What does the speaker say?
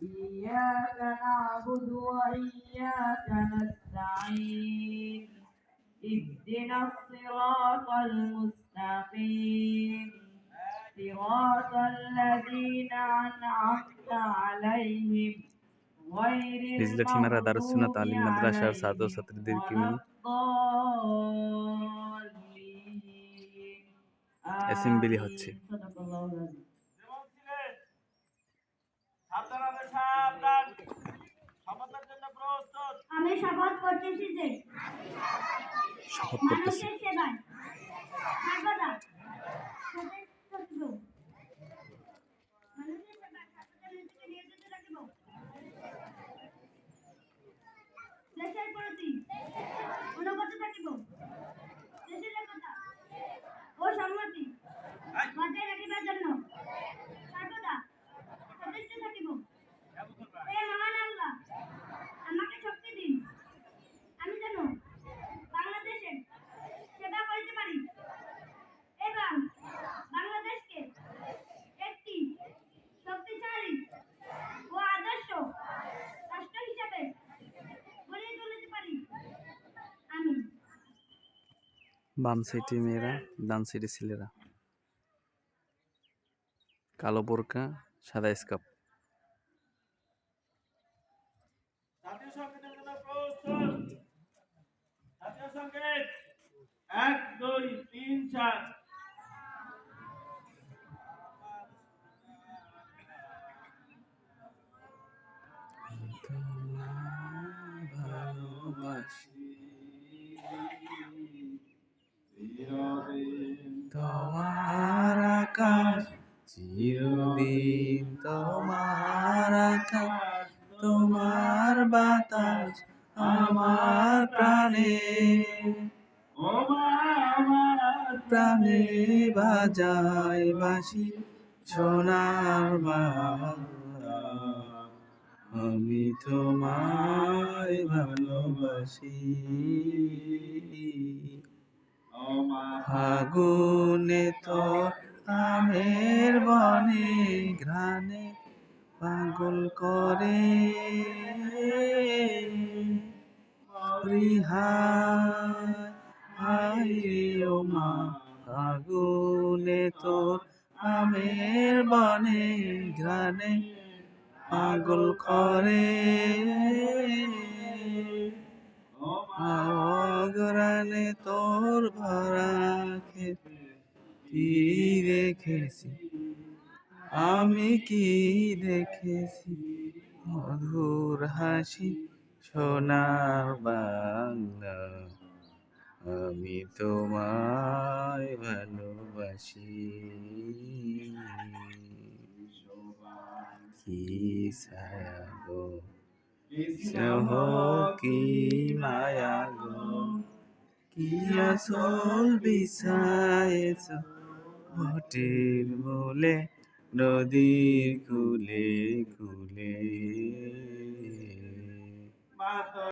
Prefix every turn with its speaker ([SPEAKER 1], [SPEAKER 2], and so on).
[SPEAKER 1] إياك نعبد وإياك نستعين اهدنا الصراط المستقيم صراط الذين أنعمت عليهم غير
[SPEAKER 2] নিজলাঠিমারা দারুসুন্নাত
[SPEAKER 1] المغضوب
[SPEAKER 2] আলিম মাদ্রাসার
[SPEAKER 1] عليهم
[SPEAKER 2] ছাত্রছাত্রীদেরকে
[SPEAKER 1] ولا
[SPEAKER 2] নিয়ে
[SPEAKER 1] الضالين
[SPEAKER 2] অ্যাসেম্বলি হচ্ছে।
[SPEAKER 1] آمين صدق الله العظيم
[SPEAKER 3] আমি শপথ করতেছি যে
[SPEAKER 2] শপথ করতেছি
[SPEAKER 3] মানুষের সেবায় সর্বদা সচেষ্ট থাকিব, মানুষের সেবায় সর্বদা নিজেকে নিয়োজিত রাখিব, দেশের প্রতি অনুগত থাকিব, দেশের একতা ও সংহতি বজায় রাখিবার জন্য সর্বদা সচেষ্ট থাকিব। হে মহান আল্লাহ, আমাকে শক্তি দিন, আমি যেন বাংলাদেশের সেবা করতে পারি এবং বাংলাদেশকে একটি শক্তিশালী ও আদর্শ রাষ্ট্র হিসেবে গড়ে তুলতে পারি। আমি
[SPEAKER 2] বাম সাইডে মেয়েরা, ডান সাইডে ছেলেরা, কালো বোরকা, সাদা স্কার্ফ।
[SPEAKER 4] জাতীয় সংগীতের জন্য প্রস্তুত। জাতীয় সংগীত 1 2 3 4।
[SPEAKER 2] তোমার আকাশ চিরদিন, তোমার আকাশ, তোমার বাতাস আমার প্রাণে,
[SPEAKER 4] ও মা আমার
[SPEAKER 2] প্রাণে বাজায় বাঁশি সোনার বাংলা, আমি তোমায় ভালোবাসি।
[SPEAKER 4] ও মা
[SPEAKER 2] ফাগুনে তোর আমের বনে ঘ্রাণে পাগল করে, হায় হায় ও মা, ফাগুনে তোর আমের বনে ঘ্রাণে পাগল করে, অগরানে তোর ভরা খেতে কি দেখেছি, আমি কি দেখেছি, মধুর হাসি সোনার বাংলা, আমি তোমায় ভালোবাসি। কি ছায়া গো, স্নেহ কি মায়া গো, কি আসল বিছায়েছ ভোটের মূলে, নদীর কূলে কূলে।